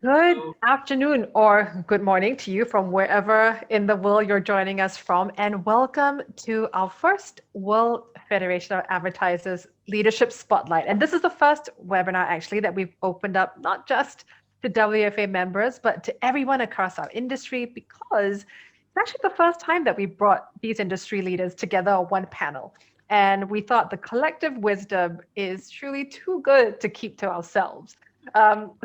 Good afternoon or good morning to you from wherever in the world you're joining us from, and welcome to our first World Federation of Advertisers Leadership Spotlight. And this is the first webinar actually that we've opened up not just to WFA members, but to everyone across our industry, because it's actually the first time that we brought these industry leaders together on one panel. And we thought the collective wisdom is truly too good to keep to ourselves.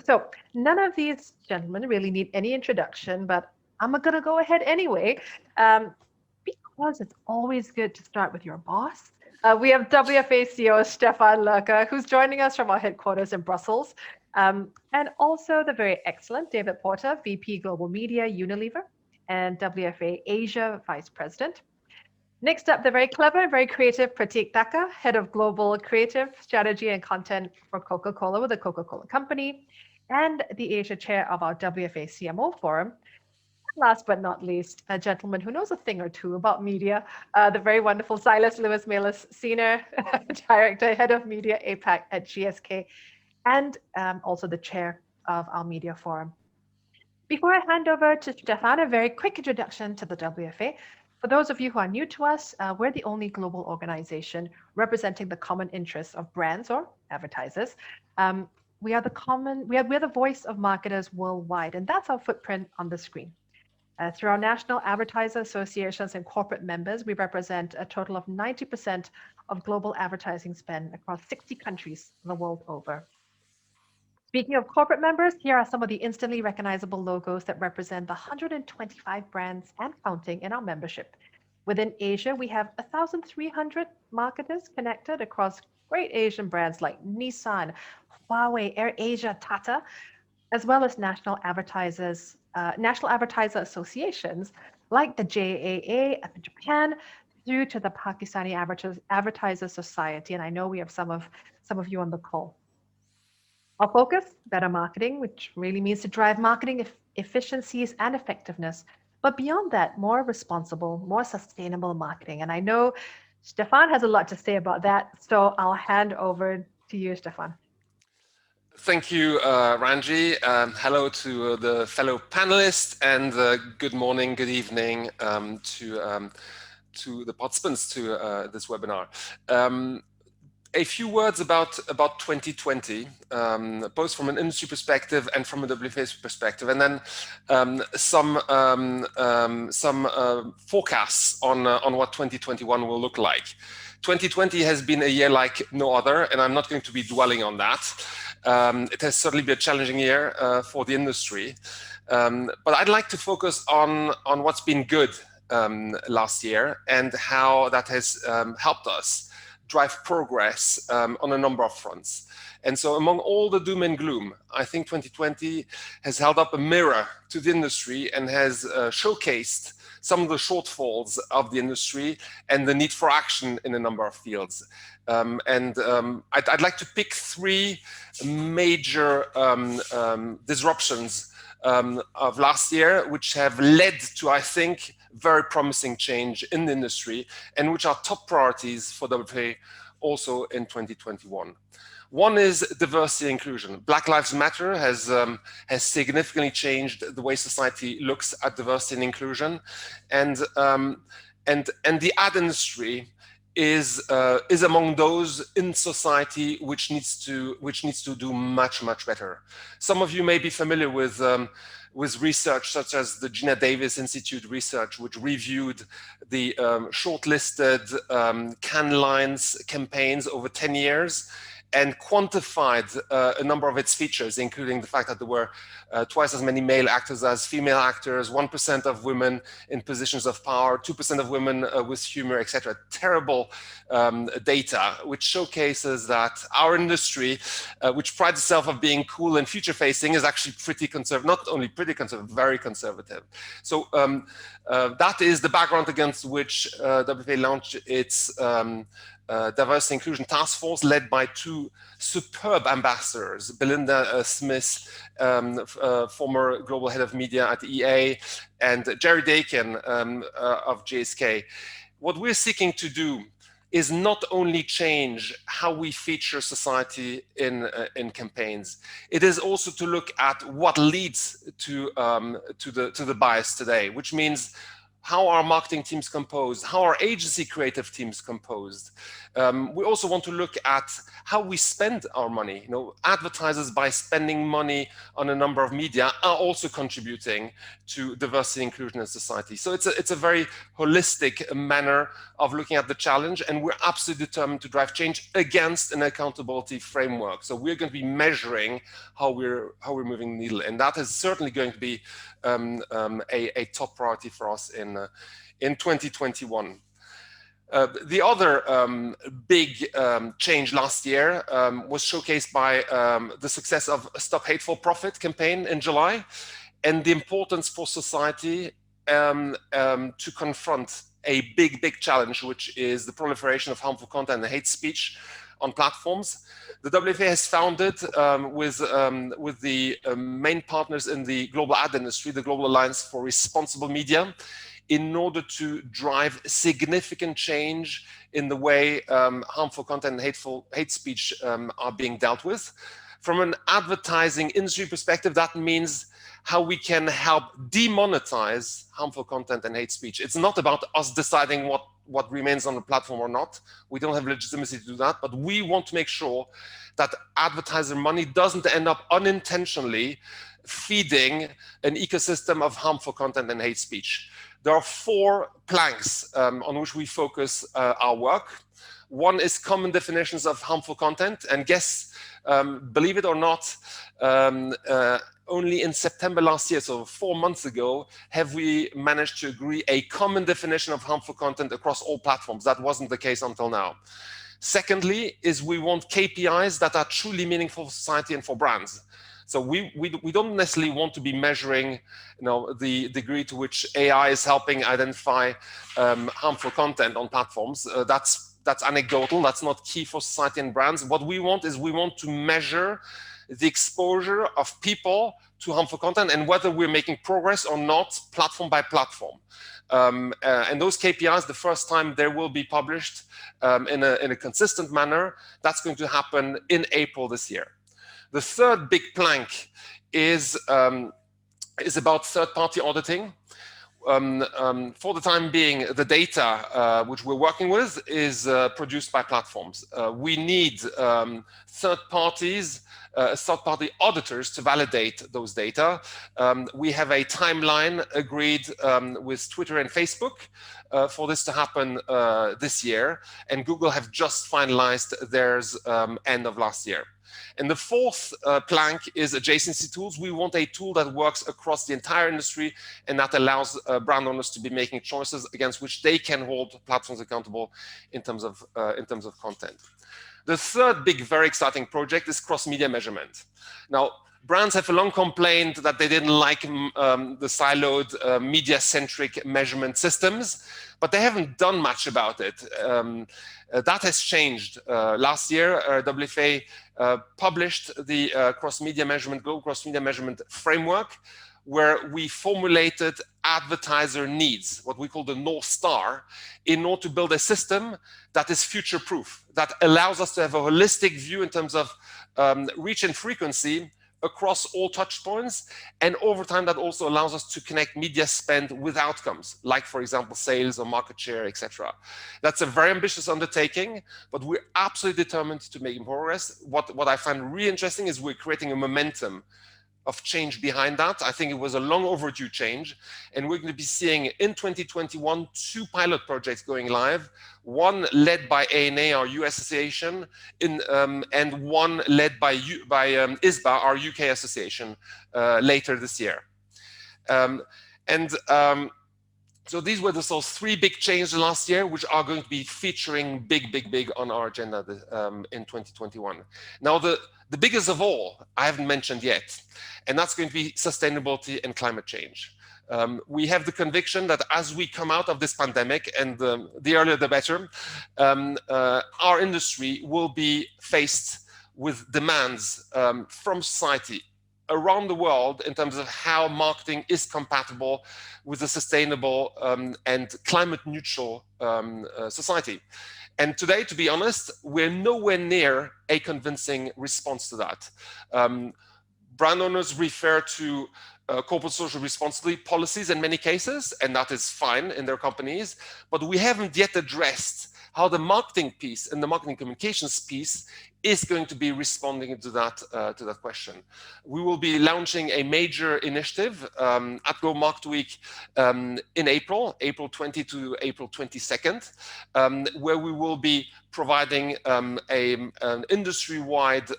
So none of these gentlemen really need any introduction, but I'm gonna go ahead anyway, because it's always good to start with your boss. We have WFA CEO Stephan Loerke, who's joining us from our headquarters in Brussels, and also the very excellent David Porter, VP Global Media, Unilever, and WFA Asia Vice President. Next up, the very clever and very creative Pratik, Thakar, Head of Global Creative Strategy and Content for Coca-Cola with the Coca-Cola Company, and the Asia Chair of our WFA CMO Forum. Last but not least, a gentleman who knows a thing or two about media, the very wonderful Silas Lewis-Meilus, Senior Director, Head of Media APAC at GSK, and also the Chair of our Media Forum. Before I hand over to Stephan, a very quick introduction to the WFA. For those of you who are new to us, we're the only global organization representing the common interests of brands or advertisers. We're the voice of marketers worldwide, and that's our footprint on the screen. Through our national advertiser associations and corporate members, we represent a total of 90% of global advertising spend across 60 countries the world over. Speaking of corporate members, here are some of the instantly recognizable logos that represent the 125 brands and counting in our membership. Within Asia, we have 1,300 marketers connected across great Asian brands like Nissan, Huawei, AirAsia, Tata, as well as national advertiser associations like the JAA up in Japan, through to the Pakistani Advertiser Society. And I know we have some of you on the call. Our focus, better marketing, which really means to drive marketing efficiencies and effectiveness. But beyond that, more responsible, more sustainable marketing. And I know Stephan has a lot to say about that. So I'll hand over to you, Stephan. Thank you, Ranji. Hello to the fellow panelists, and good morning, good evening to the participants to this webinar. A few words about 2020, both from an industry perspective and from a WFA perspective, and then some forecasts on what 2021 will look like. 2020 has been a year like no other, and I'm not going to be dwelling on that. It has certainly been a challenging year for the industry, but I'd like to focus on what's been good last year and how that has helped us drive progress on a number of fronts. And so among all the doom and gloom, I think 2020 has held up a mirror to the industry and has showcased some of the shortfalls of the industry and the need for action in a number of fields. I'd like to pick three major disruptions of last year, which have led to, I think, very promising change in the industry, and which are top priorities for WFA also in 2021. One is diversity and inclusion. Black Lives Matter has significantly changed the way society looks at diversity and inclusion, and the ad industry is among those in society which needs to do much better. Some of you may be familiar with research such as the Gina Davis Institute research, which reviewed the shortlisted Cannes Lions campaigns over 10 years and quantified a number of its features, including the fact that there were twice as many male actors as female actors, 1% of women in positions of power, 2% of women with humor, etc. Terrible data, which showcases that our industry, which prides itself on being cool and future-facing, is actually pretty conservative, not only pretty conservative, very conservative. So that is the background against which WFA launched its Diversity Inclusion Task Force, led by two superb ambassadors, Belinda Smith, former global head of media at EA, and Jerry Dakin of GSK. What we're seeking to do is not only change how we feature society in campaigns. It is also to look at what leads to the bias today, which means how are marketing teams composed, how are agency creative teams composed. We also want to look at how we spend our money. You know, advertisers, by spending money on a number of media, are also contributing to diversity and inclusion in society. So it's a very holistic manner of looking at the challenge, and we're absolutely determined to drive change against an accountability framework. So we're going to be measuring how we're moving the needle, and that is certainly going to be a top priority for us in 2021. The other big change last year was showcased by the success of Stop Hateful Profit campaign in July, and the importance for society to confront a big challenge, which is the proliferation of harmful content and hate speech on platforms. The WFA has founded with the main partners in the global ad industry, the Global Alliance for Responsible Media, in order to drive significant change in the way harmful content and hate speech are being dealt with. From an advertising industry perspective, that means how we can help demonetize harmful content and hate speech. It's not about us deciding what remains on the platform or not. We don't have legitimacy to do that, but we want to make sure that advertiser money doesn't end up unintentionally feeding an ecosystem of harmful content and hate speech. There are 4 planks on which we focus our work. One is common definitions of harmful content, and believe it or not, only in September last year, so 4 months ago, have we managed to agree a common definition of harmful content across all platforms. That wasn't the case until now. Secondly, is we want KPIs that are truly meaningful for society and for brands. So we don't necessarily want to be measuring, the degree to which AI is helping identify harmful content on platforms. That's anecdotal. That's not key for society and brands. What we want to measure the exposure of people to harmful content and whether we're making progress or not, platform by platform. And those KPIs, the first time they will be published in a consistent manner. That's going to happen in April this year. The third big plank is about third-party auditing. For the time being, the data which we're working with is produced by platforms. We need third-party auditors to validate those data. We have a timeline agreed with Twitter and Facebook for this to happen this year, and Google have just finalized theirs end of last year. And the fourth plank is adjacency tools. We want a tool that works across the entire industry and that allows brand owners to be making choices against which they can hold platforms accountable in terms of content. The third big, very exciting project is cross-media measurement. Now, brands have long complained that they didn't like the siloed media-centric measurement systems, but they haven't done much about it. That has changed. Last year, WFA published the global cross-media measurement framework, where we formulated advertiser needs, what we call the North Star, in order to build a system that is future-proof, that allows us to have a holistic view in terms of reach and frequency across all touch points, and over time that also allows us to connect media spend with outcomes, like, for example, sales or market share, etc. That's a very ambitious undertaking, but we're absolutely determined to make progress. What I find really interesting is we're creating a momentum of change behind that. I think it was a long overdue change, and we're going to be seeing in 2021 2 pilot projects going live, one led by ANA, our US association, and one led by ISBA, our UK association, later this year. So these were the 3 big changes last year, which are going to be featuring big on our agenda in 2021. Now, the biggest of all, I haven't mentioned yet, and that's going to be sustainability and climate change. We have the conviction that as we come out of this pandemic, and the earlier the better, our industry will be faced with demands from society around the world in terms of how marketing is compatible with a sustainable and climate neutral society. And today, to be honest, we're nowhere near a convincing response to that. Brand owners refer to corporate social responsibility policies in many cases, and that is fine in their companies, but we haven't yet addressed how the marketing piece and the marketing communications piece is going to be responding to that question. We will be launching a major initiative at Go Market Week in April 20 to April 22nd, where we will be providing an industry-wide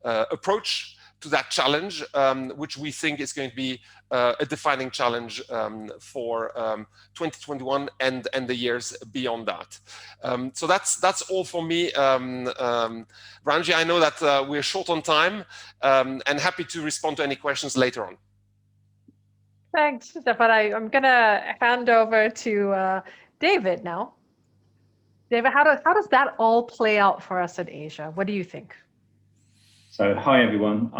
approach to that challenge, which we think is going to be a defining challenge for 2021 and the years beyond that. So that's all for me. Ranji, I know that we're short on time, and happy to respond to any questions later on. Thanks, Stephan. I'm gonna hand over to David now. David, how does that all play out for us in Asia? What do you think? So, hi everyone.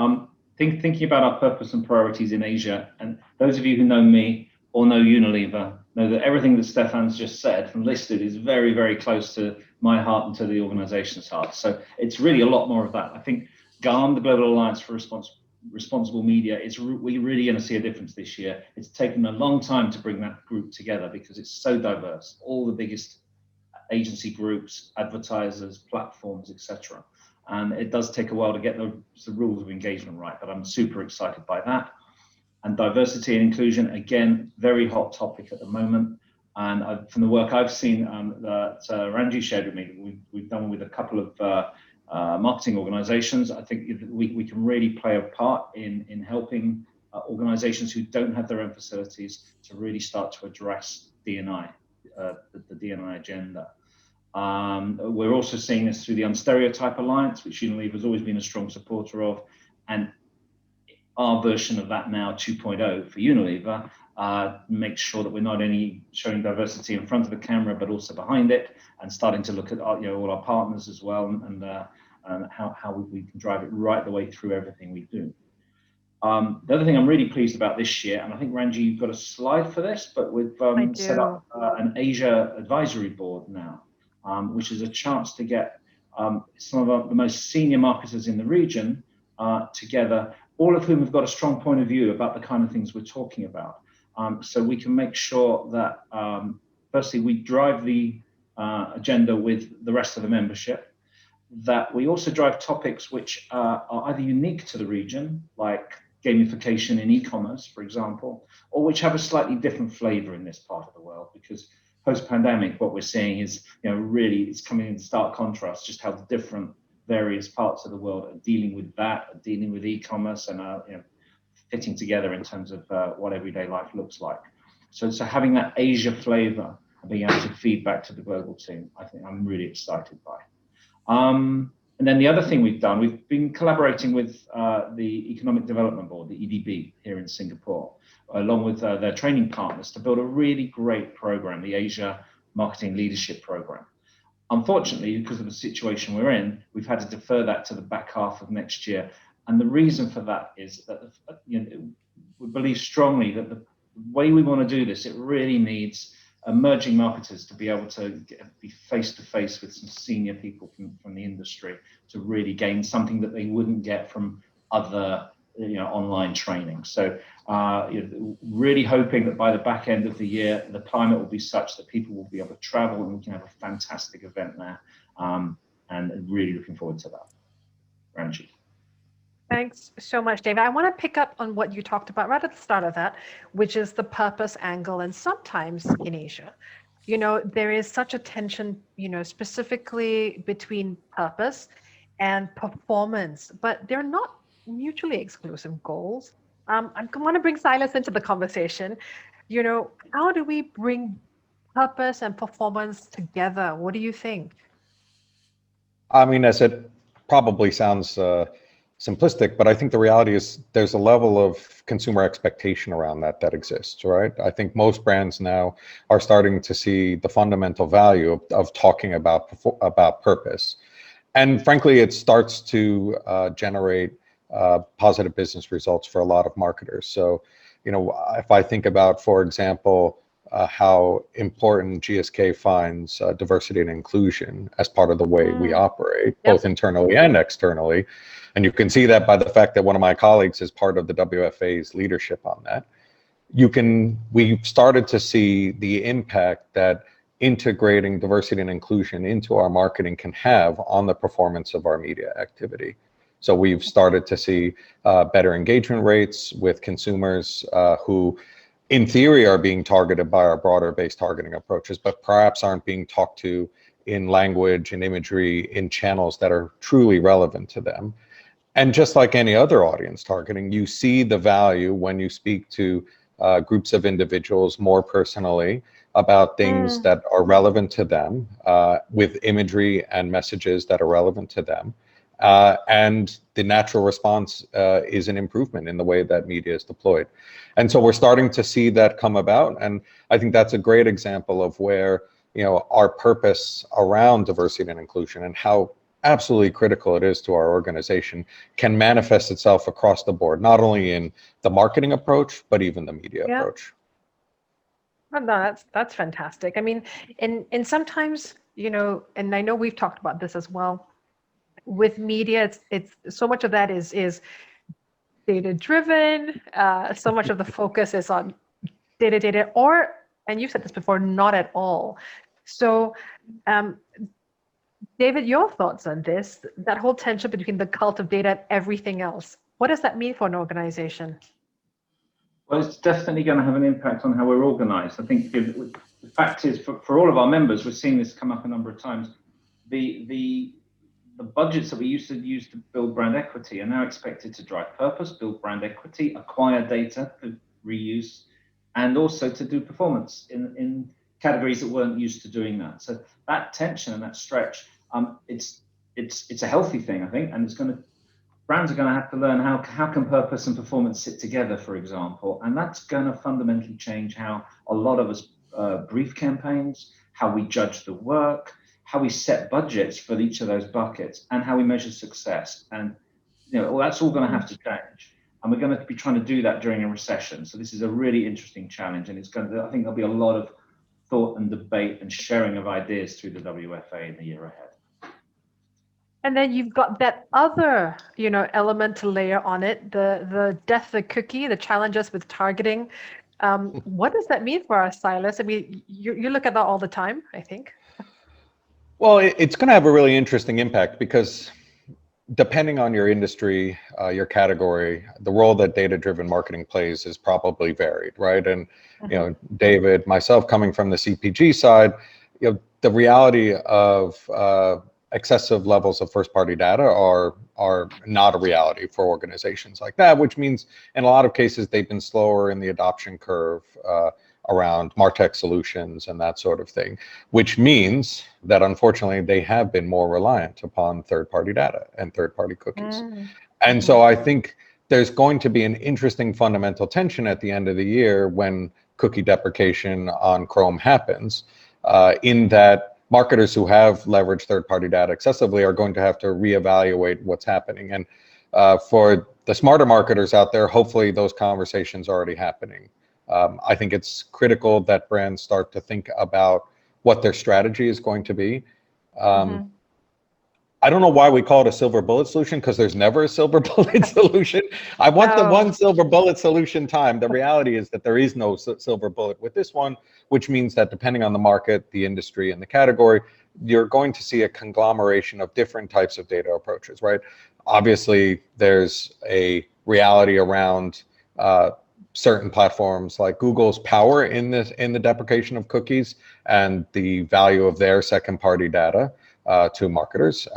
Thinking about our purpose and priorities in Asia, and those of you who know me or know Unilever know that everything that Stephan's just said and listed is very, very close to my heart and to the organization's heart. So it's really a lot more of that. I think GARM, the Global Alliance for Responsible Media, we're really going to see a difference this year. It's taken a long time to bring that group together because it's so diverse. All the biggest agency groups, advertisers, platforms, etc. And it does take a while to get the rules of engagement right, but I'm super excited by that. And diversity and inclusion, again, very hot topic at the moment. And from the work I've seen that Ranji shared with me, we've done with a couple of marketing organizations. I think we can really play a part in helping organizations who don't have their own facilities to really start to address D&I, the D&I agenda. We're also seeing this through the Unstereotype Alliance, which Unilever has always been a strong supporter of, and our version of that now 2.0 for Unilever makes sure that we're not only showing diversity in front of the camera but also behind it, and starting to look at all our partners as well, and how we can drive it right the way through everything we do. The other thing I'm really pleased about this year, and I think Ranji, you've got a slide for this, but we've set up an Asia advisory board now. Which is a chance to get some of the most senior marketers in the region together, all of whom have got a strong point of view about the kind of things we're talking about. So we can make sure that, firstly, we drive the agenda with the rest of the membership, that we also drive topics which are either unique to the region, like gamification in e-commerce, for example, or which have a slightly different flavor in this part of the world, because post-pandemic, what we're seeing is, really it's coming in stark contrast just how different various parts of the world are dealing with that, dealing with e-commerce, and fitting together in terms of what everyday life looks like. So having that Asia flavor and being able to feed back to the global team, I think I'm really excited by. And then the other thing we've done, we've been collaborating with the Economic Development Board, the EDB, here in Singapore, along with their training partners, to build a really great program, the Asia Marketing Leadership Program. Unfortunately, because of the situation we're in, we've had to defer that to the back half of next year. And the reason for that is that we believe strongly that the way we want to do this, it really needs emerging marketers to be able to be face-to-face with some senior people from the industry to really gain something that they wouldn't get from other online training. So really hoping that by the back end of the year, the climate will be such that people will be able to travel and we can have a fantastic event there. And really looking forward to that. Ranji. Thanks so much, David. I want to pick up on what you talked about right at the start of that, which is the purpose angle. And sometimes in Asia, there is such a tension, specifically between purpose and performance, but they're not mutually exclusive goals. I want to bring Silas into the conversation. How do we bring purpose and performance together? What do you think? I mean, as it probably sounds simplistic, but I think the reality is there's a level of consumer expectation around that exists, right? I think most brands now are starting to see the fundamental value of talking about purpose. And frankly, it starts to generate positive business results for a lot of marketers. So, if I think about, for example, how important GSK finds diversity and inclusion as part of the way we operate, both internally and externally. And you can see that by the fact that one of my colleagues is part of the WFA's leadership on that. We've started to see the impact that integrating diversity and inclusion into our marketing can have on the performance of our media activity. So we've started to see better engagement rates with consumers who, in theory, are being targeted by our broader based targeting approaches, but perhaps aren't being talked to in language and imagery in channels that are truly relevant to them. And just like any other audience targeting, you see the value when you speak to groups of individuals more personally about things that are relevant to them, with imagery and messages that are relevant to them. And the natural response is an improvement in the way that media is deployed. And so we're starting to see that come about. And I think that's a great example of where, our purpose around diversity and inclusion and how absolutely critical it is to our organization can manifest itself across the board, not only in the marketing approach, but even the media approach. Oh, no, that's fantastic. I mean, and sometimes, and I know we've talked about this as well, with media, it's so much of that is data driven. So much of the focus is on data, and you've said this before, not at all. So, David, your thoughts on this, that whole tension between the cult of data and everything else. What does that mean for an organization? Well, it's definitely going to have an impact on how we're organized. I think the fact is, for all of our members, we're seeing this come up a number of times. The budgets that we used to use to build brand equity are now expected to drive purpose, build brand equity, acquire data for reuse, and also to do performance in categories that weren't used to doing that. So that tension and that stretch, it's a healthy thing, I think, and brands are going to have to learn how can purpose and performance sit together, for example, and that's going to fundamentally change how a lot of us brief campaigns, how we judge the work, how we set budgets for each of those buckets, and how we measure success. And that's all going to have to change. And we're going to be trying to do that during a recession. So this is a really interesting challenge, and I think there'll be a lot of thought and debate and sharing of ideas through the WFA in the year ahead. And then you've got that other, element to layer on it, the death of the cookie, the challenges with targeting. What does that mean for us, Silas? I mean, you look at that all the time, I think. Well, it's going to have a really interesting impact because depending on your industry, your category, the role that data-driven marketing plays is probably varied, right? And David, myself, coming from the CPG side, the reality of excessive levels of first-party data are not a reality for organizations like that, which means in a lot of cases they've been slower in the adoption curve around MarTech solutions and that sort of thing, which means that unfortunately they have been more reliant upon third-party data and third-party cookies. And so I think there's going to be an interesting fundamental tension at the end of the year when cookie deprecation on Chrome happens, in that marketers who have leveraged third-party data excessively are going to have to reevaluate what's happening. And for the smarter marketers out there, hopefully those conversations are already happening. I think it's critical that brands start to think about what their strategy is going to be. I don't know why we call it a silver bullet solution, because there's never a silver bullet solution. I want the one silver bullet solution time. The reality is that there is no silver bullet with this one, which means that depending on the market, the industry, and the category, you're going to see a conglomeration of different types of data approaches, right? Obviously, there's a reality around certain platforms like Google's power in the deprecation of cookies and the value of their second-party data to marketers.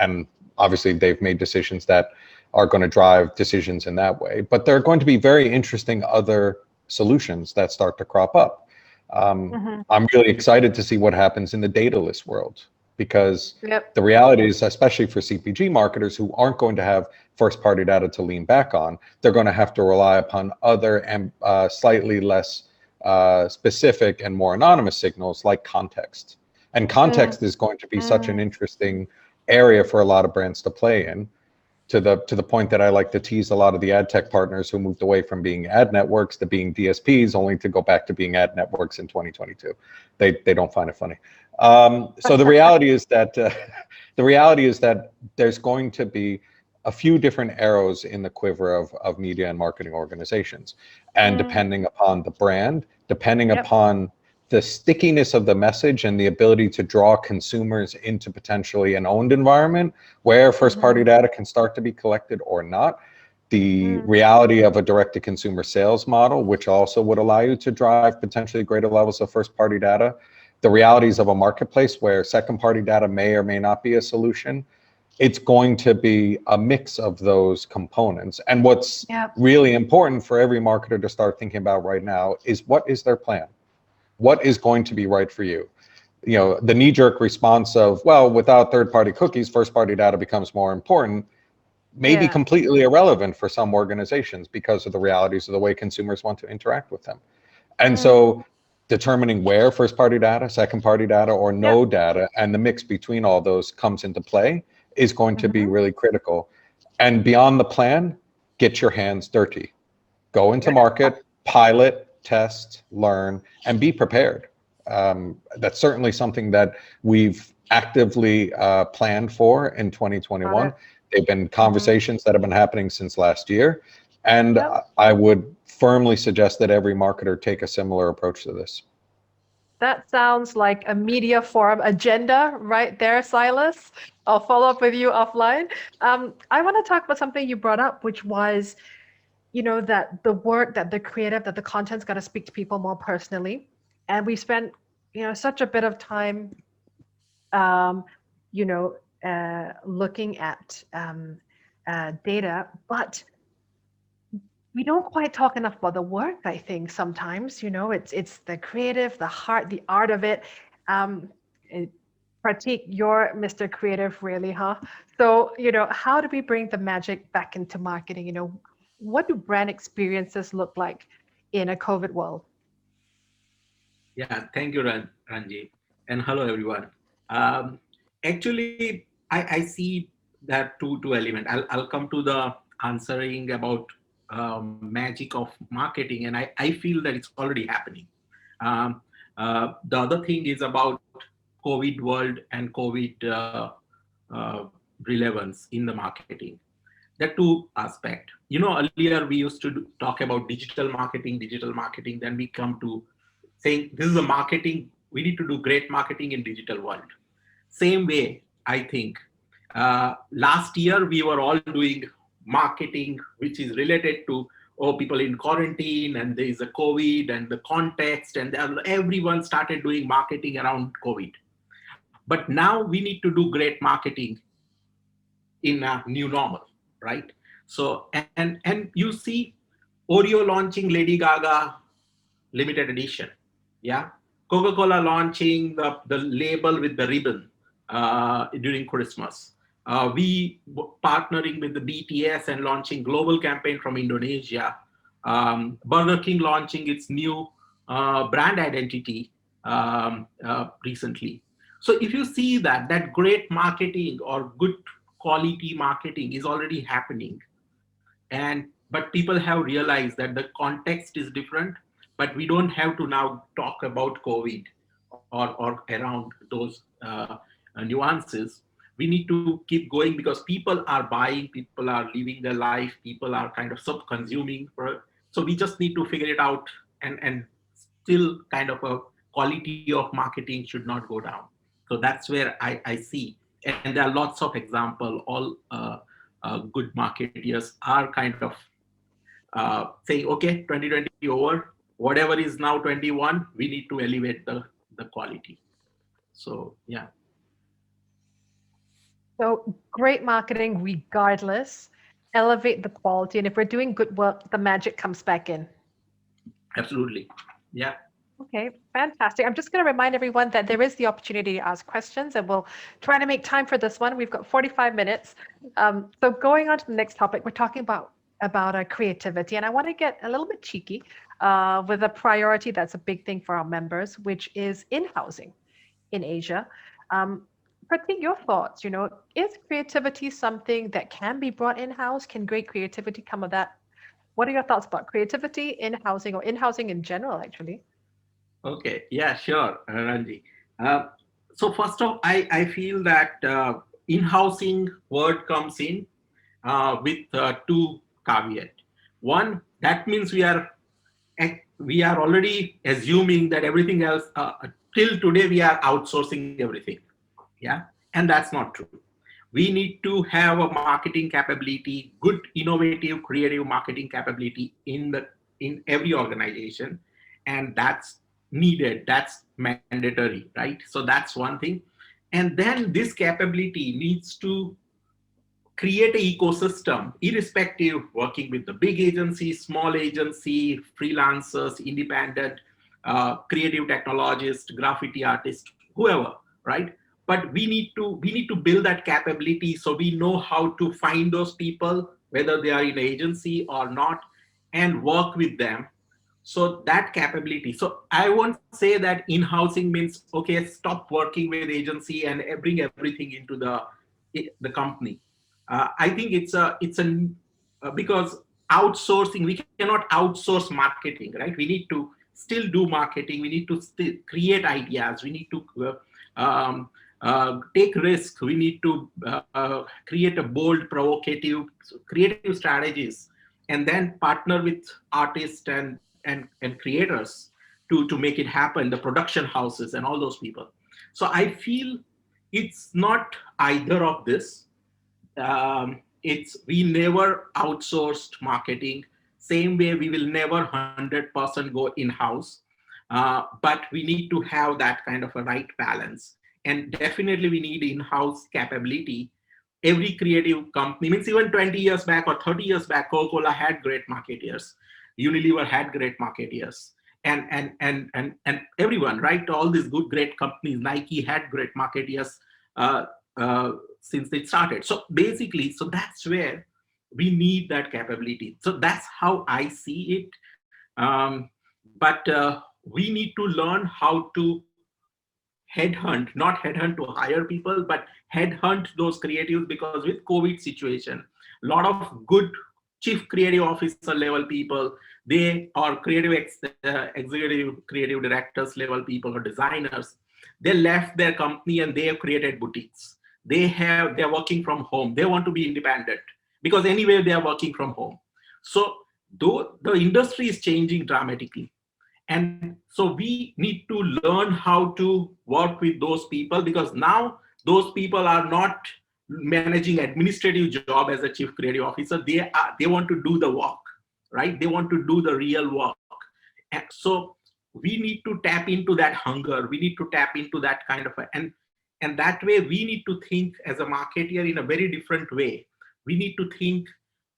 And obviously, they've made decisions that are going to drive decisions in that way. But there are going to be very interesting other solutions that start to crop up. I'm really excited to see what happens in the dataless world, because the reality is, especially for CPG marketers who aren't going to have first-party data to lean back on, they're going to have to rely upon other and slightly less specific and more anonymous signals like context. And context is going to be such an interesting area for a lot of brands to play in. to the point that I like to tease a lot of the ad tech partners who moved away from being ad networks to being DSPs, only to go back to being ad networks in 2022. They don't find it funny. So the reality is that there's going to be a few different arrows in the quiver of media and marketing organizations, and depending upon the brand, depending upon the stickiness of the message and the ability to draw consumers into potentially an owned environment where first-party data can start to be collected or not. The reality of a direct-to-consumer sales model, which also would allow you to drive potentially greater levels of first-party data. The realities of a marketplace where second-party data may or may not be a solution. It's going to be a mix of those components. And what's really important for every marketer to start thinking about right now is, what is their plan? What is going to be right for you? You know, the knee-jerk response of, well, without third-party cookies, first-party data becomes more important, may be completely irrelevant for some organizations because of the realities of the way consumers want to interact with them. And so determining where first-party data, second-party data, or no data, and the mix between all those comes into play is going to be really critical. And beyond the plan, get your hands dirty. Go into market, pilot, test, learn, and be prepared. That's certainly something that we've actively planned for in 2021. They've been conversations that have been happening since last year. And I would firmly suggest that every marketer take a similar approach to this. That sounds like a media forum agenda right there, Silas. I'll follow up with you offline. I want to talk about something you brought up, which was, you know, that the work, that the creative, that the content's got to speak to people more personally. And we spent, you know, such a bit of time, looking at data, but we don't quite talk enough about the work, I think, sometimes. You know, it's the creative, the heart, the art of it. Pratik, you're Mr. Creative, really, huh? So, you know, how do we bring the magic back into marketing? You know, what do brand experiences look like in a COVID world? Yeah, thank you, Ranjit. And hello, everyone. Actually, I see that two element. I'll come to the answering about magic of marketing, and I feel that it's already happening. The other thing is about COVID world and COVID relevance in the marketing. There are two aspects. You know, earlier we used to talk about digital marketing, then we come to saying this is a marketing, we need to do great marketing in digital world. Same way, I think, last year we were all doing marketing, which is related to, people in quarantine and there is a COVID and the context, and everyone started doing marketing around COVID. But now we need to do great marketing in a new normal, right? So, and you see Oreo launching Lady Gaga limited edition, yeah? Coca-Cola launching the label with the ribbon during Christmas. We partnering with the BTS and launching global campaign from Indonesia. Burger King launching its new brand identity recently. So if you see that great marketing or good quality marketing is already happening, but people have realized that the context is different, but we don't have to now talk about COVID or around those nuances. We need to keep going because people are buying, people are living their life, people are kind of sub-consuming. So we just need to figure it out, and still kind of a quality of marketing should not go down. So that's where I see. And there are lots of examples, all good marketeers are kind of saying, okay, 2020 over, whatever is now 21, we need to elevate the quality. So, yeah. So great marketing regardless, elevate the quality. And if we're doing good work, the magic comes back in. Absolutely. Yeah. Okay, fantastic. I'm just going to remind everyone that there is the opportunity to ask questions, and we'll try to make time for this one. We've got 45 minutes. So going on to the next topic, we're talking about creativity. And I want to get a little bit cheeky with a priority that's a big thing for our members, which is in-housing in Asia. Pratik, your thoughts, is creativity something that can be brought in-house? Can great creativity come of that? What are your thoughts about creativity in housing or in housing in general, actually? Okay, yeah, sure, Ranji. Uh, so first off, I feel that in-housing word comes in with two caveat. One, that means we are already assuming that everything else till today we are outsourcing everything. Yeah, and that's not true. We need to have a marketing capability, good innovative creative marketing capability in every organization, and that's needed, that's mandatory, right? So that's one thing. And then this capability needs to create an ecosystem, irrespective working with the big agency, small agency, freelancers, independent, creative technologist, graffiti artist, whoever, right? But we need to build that capability so we know how to find those people, whether they are in agency or not, and work with them. So that capability. So I won't say that in-housing means okay, stop working with agency and bring everything into the company. I think because outsourcing, we cannot outsource marketing, right? We need to still do marketing. We need to still create ideas. We need to take risks. We need to create a bold, provocative, creative strategies, and then partner with artists and creators to make it happen. The production houses and all those people. So I feel it's not either of this. It's we never outsourced marketing. Same way we will never 100% go in-house, but we need to have that kind of a right balance. And definitely we need in-house capability. Every creative company, means even 20 years back or 30 years back, Coca-Cola had great marketeers. Unilever had great marketeers. And everyone, right? All these good, great companies, Nike had great marketeers since they started. So basically, so that's where we need that capability. So that's how I see it. But we need to learn how to headhunt, not headhunt to hire people, but headhunt those creatives, because with COVID situation, a lot of good chief creative officer level people, they are executive creative directors level people or designers, they left their company and they have created boutiques. They're working from home. They want to be independent because anyway they are working from home. So though the industry is changing dramatically, and so we need to learn how to work with those people, because now those people are not managing administrative job as a chief creative officer. They want to do the work, right? They want to do the real work. And so we need to tap into that hunger. We need to tap into that kind of and that way we need to think as a marketer in a very different way. We need to think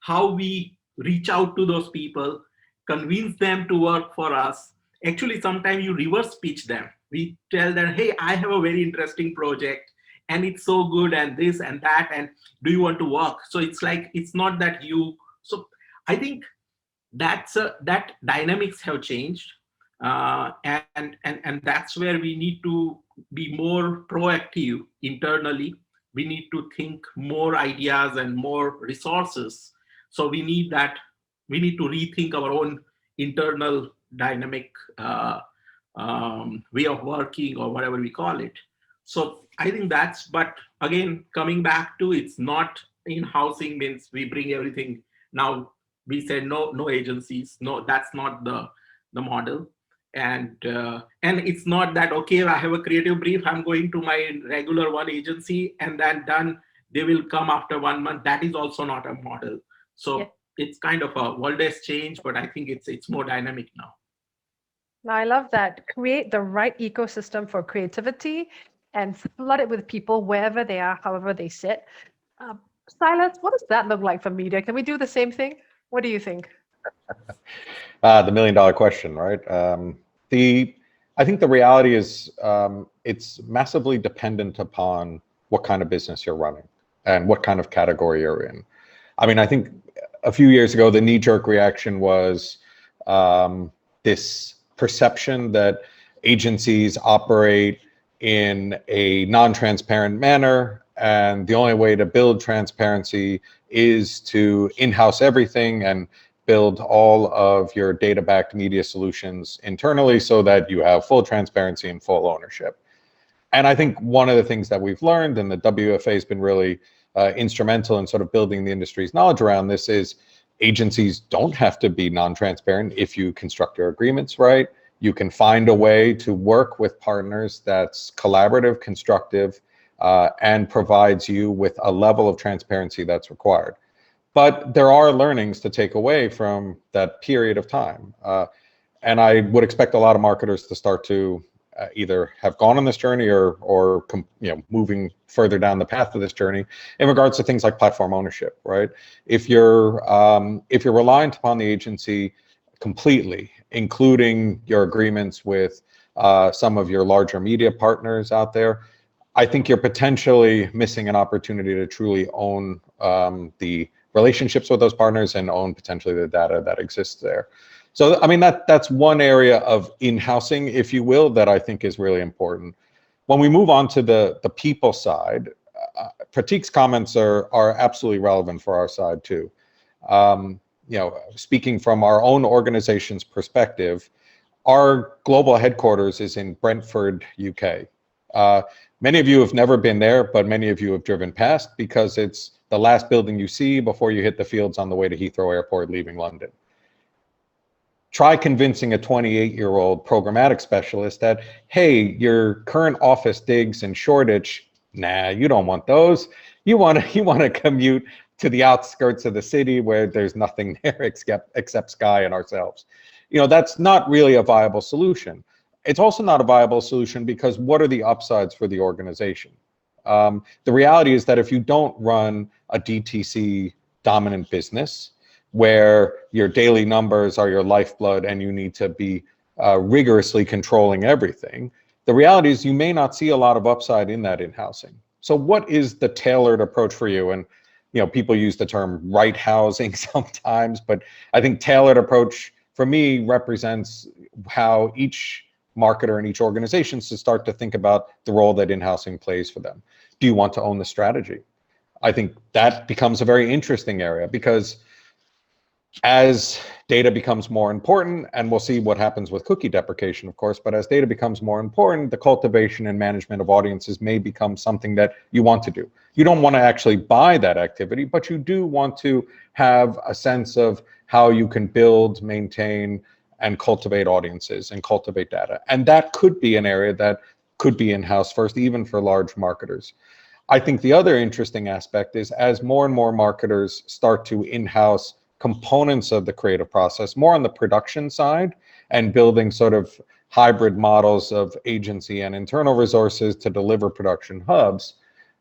how we reach out to those people, convince them to work for us. Actually, sometimes you reverse pitch them. We tell them, hey, I have a very interesting project and it's so good and this and that, and do you want to work? So it's like, it's not that you, so I think that dynamics have changed. And that's where we need to be more proactive internally. We need to think more ideas and more resources. So we need to rethink our own internal dynamic way of working, or whatever we call it. So I think but again, coming back to, it's not in-housing means we bring everything. Now we said no agencies. No, that's not the model. And it's not that, okay, I have a creative brief, I'm going to my regular one agency and then done, they will come after 1 month. That is also not a model. So yeah. It's kind of a world has changed, but I think it's more dynamic now. I love that. Create the right ecosystem for creativity and flood it with people wherever they are, however they sit. Silas, what does that look like for media? Can we do the same thing? What do you think? The $1 million question, right? I think the reality is it's massively dependent upon what kind of business you're running and what kind of category you're in. I mean, I think a few years ago, the knee-jerk reaction was this perception that agencies operate in a non-transparent manner. And the only way to build transparency is to in-house everything and build all of your data-backed media solutions internally so that you have full transparency and full ownership. And I think one of the things that we've learned, and the WFA has been really instrumental in sort of building the industry's knowledge around this, is agencies don't have to be non-transparent if you construct your agreements right. You can find a way to work with partners that's collaborative, constructive, and provides you with a level of transparency that's required. But there are learnings to take away from that period of time. And I would expect a lot of marketers to start to either have gone on this journey or moving further down the path of this journey in regards to things like platform ownership, right? If you're reliant upon the agency completely, including your agreements with some of your larger media partners out there, I think you're potentially missing an opportunity to truly own the relationships with those partners and own potentially the data that exists there. So, I mean, that's one area of in-housing, if you will, that I think is really important. When we move on to the people side, Pratik's comments are absolutely relevant for our side too. Speaking from our own organization's perspective, our global headquarters is in Brentford, UK. Many of you have never been there, but many of you have driven past because it's the last building you see before you hit the fields on the way to Heathrow Airport leaving London. Try convincing a 28-year-old programmatic specialist that, hey, your current office digs in Shoreditch, nah, you don't want those. You want to commute to the outskirts of the city where there's nothing there except sky and ourselves. That's not really a viable solution. It's also not a viable solution because what are the upsides for the organization? The reality is that if you don't run a DTC dominant business where your daily numbers are your lifeblood and you need to be rigorously controlling everything, the reality is you may not see a lot of upside in that in-housing. So what is the tailored approach for you? And people use the term right housing sometimes, but I think tailored approach for me represents how each marketer and each organization should start to think about the role that in-housing plays for them. Do you want to own the strategy? I think that becomes a very interesting area because as data becomes more important, and we'll see what happens with cookie deprecation, of course, but as data becomes more important, the cultivation and management of audiences may become something that you want to do. You don't want to actually buy that activity, but you do want to have a sense of how you can build, maintain, and cultivate audiences and cultivate data. And that could be an area that could be in-house first, even for large marketers. I think the other interesting aspect is as more and more marketers start to in-house components of the creative process, more on the production side and building sort of hybrid models of agency and internal resources to deliver production hubs,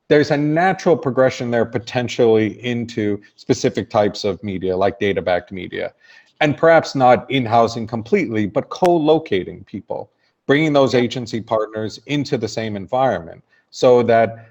there's a natural progression there potentially into specific types of media like data-backed media. And perhaps not in-housing completely, but co-locating people, bringing those agency partners into the same environment so that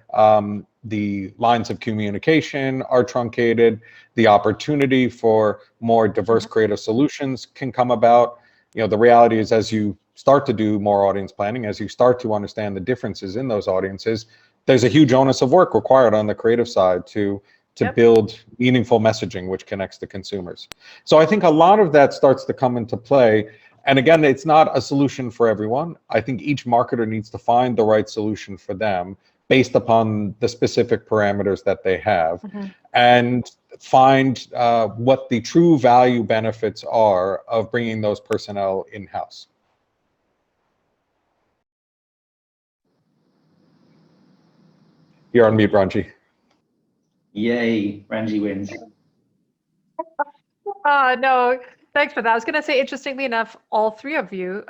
the lines of communication are truncated, the opportunity for more diverse creative solutions can come about. The reality is as you start to do more audience planning, as you start to understand the differences in those audiences, there's a huge onus of work required on the creative side to build meaningful messaging which connects to consumers. So I think a lot of that starts to come into play. And again, it's not a solution for everyone. I think each marketer needs to find the right solution for them based upon the specific parameters that they have and find what the true value benefits are of bringing those personnel in-house. You're on mute, Ranji. Yay, Ranji wins. No, thanks for that. I was going to say, interestingly enough, all three of you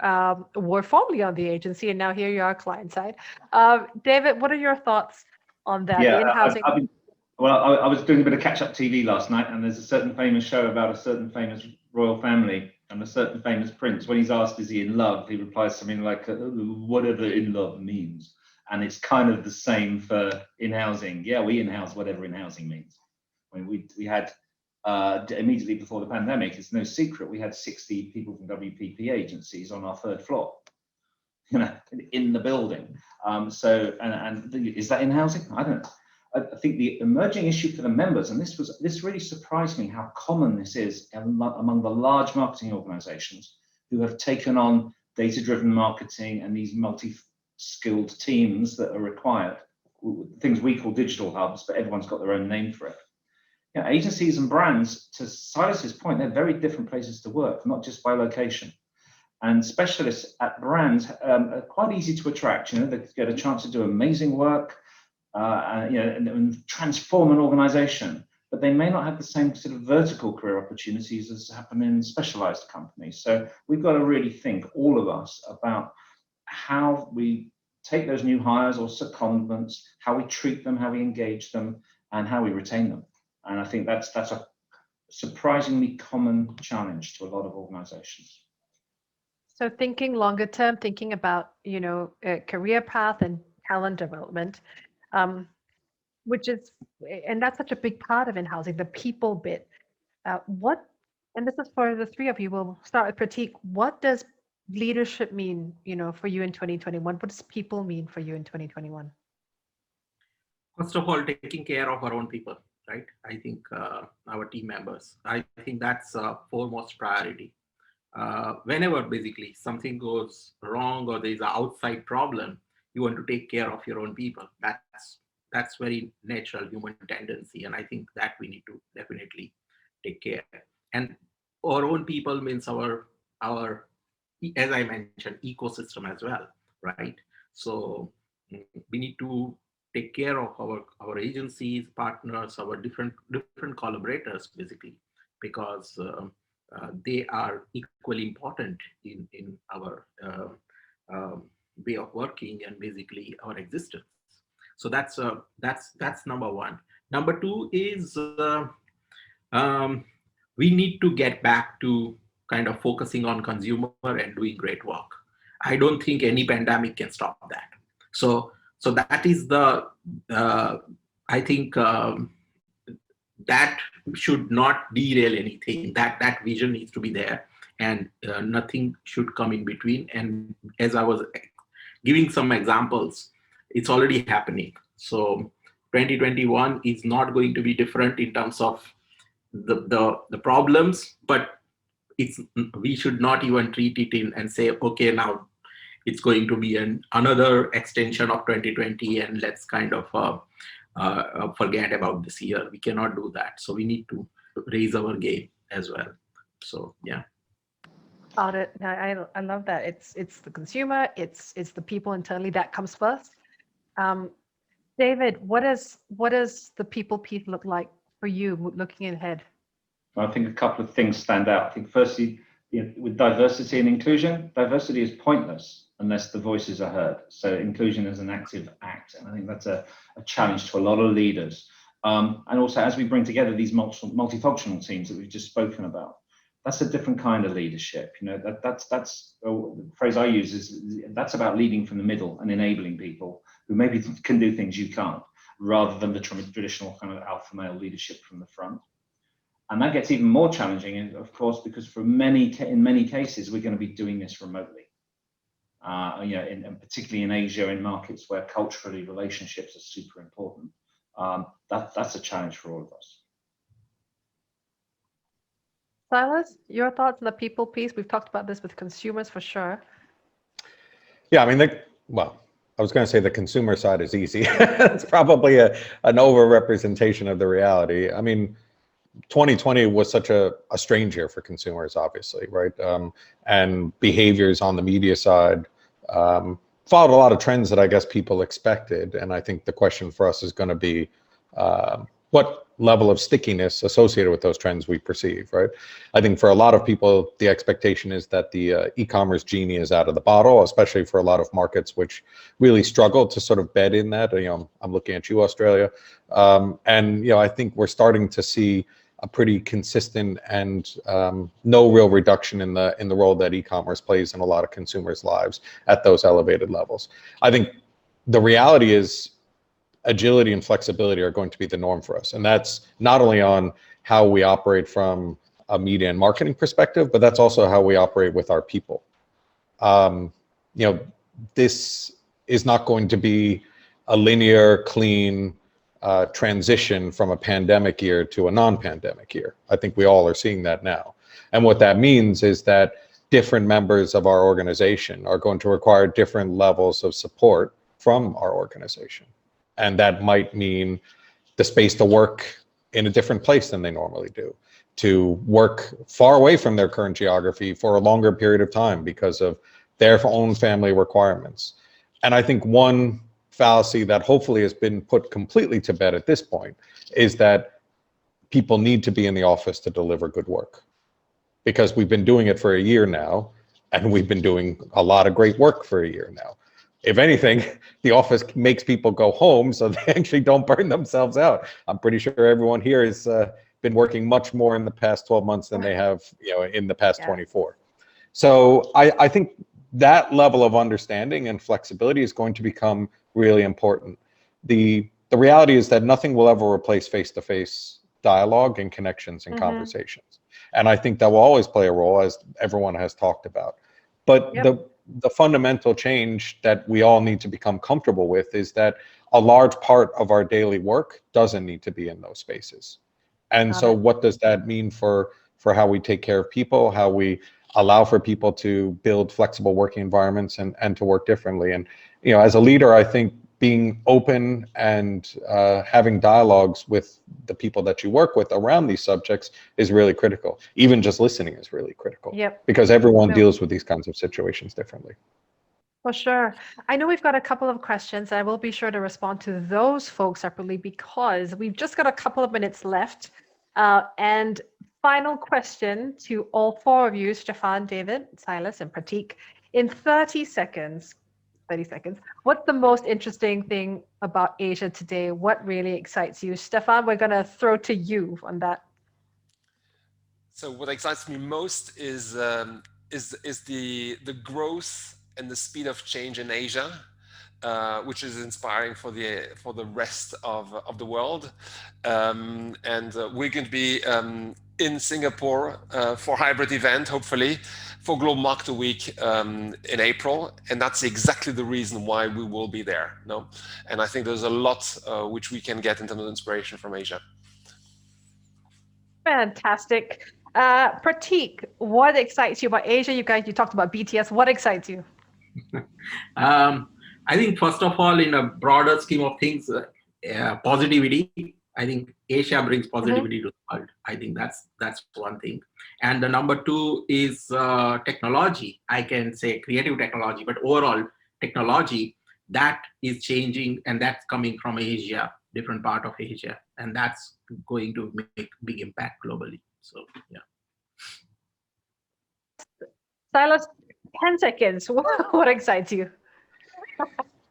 were formerly on the agency, and now here you are client side. David, what are your thoughts on that? Yeah, the in-housing? I was doing a bit of catch-up TV last night, and there's a certain famous show about a certain famous royal family and a certain famous prince. When he's asked, is he in love, he replies something like, whatever in love means. And it's kind of the same for in-housing. Yeah, we in-house whatever in-housing means. I mean, we had, immediately before the pandemic, it's no secret, we had 60 people from WPP agencies on our third floor. in the building. Is that in housing? I don't know. I think the emerging issue for the members, and this really surprised me how common this is among the large marketing organizations who have taken on data-driven marketing and these multi-skilled teams that are required, things we call digital hubs, but everyone's got their own name for it. Agencies and brands, to Silas's point, they're very different places to work, not just by location. And specialists at brands are quite easy to attract. They get a chance to do amazing work, and transform an organization, but they may not have the same sort of vertical career opportunities as happen in specialized companies. So we've got to really think, all of us, about how we take those new hires or secondments, how we treat them, how we engage them, and how we retain them. And I think that's a surprisingly common challenge to a lot of organizations. So thinking longer term, thinking about, a career path and talent development, and that's such a big part of in-housing, the people bit. And this is for the three of you, we'll start with Pratik. What does leadership mean, for you in 2021? What does people mean for you in 2021? First of all, taking care of our own people, right? I think our team members, I think that's a foremost priority. Whenever basically something goes wrong or there's an outside problem, you want to take care of your own people. That's very natural human tendency, and I think that we need to definitely take care. And our own people means our as I mentioned, ecosystem as well, right? So we need to take care of our agencies, partners, our different collaborators, basically, because they are equally important in our way of working and basically our existence. So that's number one. Number two is we need to get back to kind of focusing on consumer and doing great work. I don't think any pandemic can stop that. So that is the I think that should not derail anything. That vision needs to be there, and nothing should come in between. And as I was giving some examples, it's already happening. So 2021 is not going to be different in terms of the problems, but we should not even treat it in and say, okay, now it's going to be another extension of 2020 and let's kind of forget about this year. We cannot do that. So we need to raise our game as well. So yeah. Got it. I love that. It's the consumer, it's the people internally that comes first. David, what does the people piece look like for you looking ahead? I think a couple of things stand out. I think firstly, with diversity and inclusion, diversity is pointless unless the voices are heard. So inclusion is an active act. And I think that's a challenge to a lot of leaders. And also, as we bring together these multifunctional teams that we've just spoken about, that's a different kind of leadership. That's the phrase I use is that's about leading from the middle and enabling people who maybe can do things you can't, rather than the traditional kind of alpha male leadership from the front. And that gets even more challenging, of course, because in many cases, we're going to be doing this remotely. And particularly in Asia, in markets where culturally relationships are super important. That's a challenge for all of us. Silas, your thoughts on the people piece? We've talked about this with consumers for sure. Yeah, I mean, I was going to say the consumer side is easy. It's probably an overrepresentation of the reality. I mean, 2020 was such a strange year for consumers, obviously, right? And behaviors on the media side followed a lot of trends that I guess people expected. And I think the question for us is going to be what level of stickiness associated with those trends we perceive, right? I think for a lot of people, the expectation is that the e-commerce genie is out of the bottle, especially for a lot of markets which really struggle to sort of bed in that. I'm looking at you, Australia. And I think we're starting to see a pretty consistent and no real reduction in the role that e-commerce plays in a lot of consumers' lives at those elevated levels. I think the reality is agility and flexibility are going to be the norm for us. And that's not only on how we operate from a media and marketing perspective, but that's also how we operate with our people. this is not going to be a linear, clean transition from a pandemic year to a non-pandemic year. I think we all are seeing that now. And what that means is that different members of our organization are going to require different levels of support from our organization. And that might mean the space to work in a different place than they normally do, to work far away from their current geography for a longer period of time because of their own family requirements. And I think one fallacy that hopefully has been put completely to bed at this point is that people need to be in the office to deliver good work, because we've been doing it for a year now, and we've been doing a lot of great work for a year now. If anything, the office makes people go home so they actually don't burn themselves out. I'm pretty sure everyone here has been working much more in the past 12 months than they have, in the past 24. So I think that level of understanding and flexibility is going to become really important. The reality is that nothing will ever replace face-to-face dialogue and connections and conversations. And I think that will always play a role, as everyone has talked about. But the fundamental change that we all need to become comfortable with is that a large part of our daily work doesn't need to be in those spaces. And so what does that mean for how we take care of people, how we allow for people to build flexible working environments and to work differently? And, as a leader, I think being open and having dialogues with the people that you work with around these subjects is really critical. Even just listening is really critical. Because everyone deals with these kinds of situations differently. For sure. I know we've got a couple of questions. I will be sure to respond to those folks separately because we've just got a couple of minutes left. And final question to all four of you, Stephan, David, Silas, and Pratik. In 30 seconds, what's the most interesting thing about Asia today? What really excites you? Stephan, we're going to throw to you on that. So what excites me most is the growth and the speed of change in Asia, which is inspiring for the rest of the world. And we're going to be in Singapore for hybrid event, hopefully, for Global Marketer Week in April. And that's exactly the reason why we will be there. No? And I think there's a lot which we can get in terms of inspiration from Asia. Fantastic. Pratik, what excites you about Asia? You talked about BTS. What excites you? I think, first of all, in a broader scheme of things, positivity. I think Asia brings positivity to the world. I think that's one thing. And the number two is technology. I can say creative technology, but overall technology that is changing, and that's coming from Asia, different part of Asia, and that's going to make big impact globally. So yeah. Silas, 10 seconds. What excites you?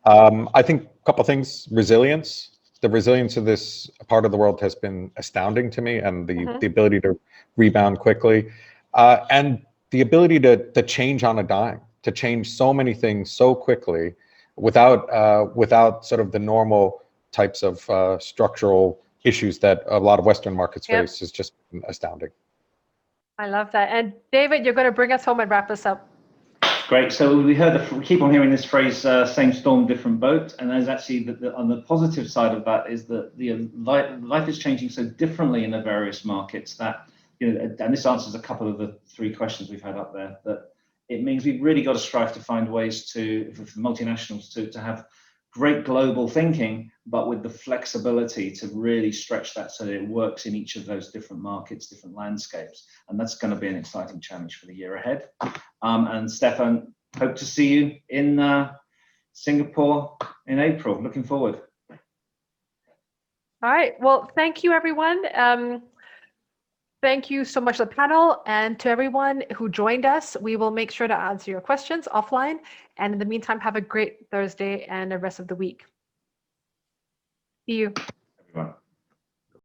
I think a couple things. Resilience. The resilience of this part of the world has been astounding to me, and the ability to rebound quickly, and the ability to change on a dime, to change so many things so quickly without sort of the normal types of structural issues that a lot of Western markets face is just astounding. I love that. And David, you're going to bring us home and wrap us up. Great. So we keep on hearing this phrase, same storm, different boat. And there's actually, on the positive side of that is that life is changing so differently in the various markets that, and this answers a couple of the three questions we've had up there, that it means we've really got to strive to find ways for multinationals to have great global thinking, but with the flexibility to really stretch that so that it works in each of those different markets, different landscapes. And that's going to be an exciting challenge for the year ahead. And Stephan, hope to see you in Singapore in April. Looking forward. All right. Well, thank you, everyone. Thank you so much to the panel and to everyone who joined us. We will make sure to answer your questions offline. And in the meantime, have a great Thursday and the rest of the week. See you.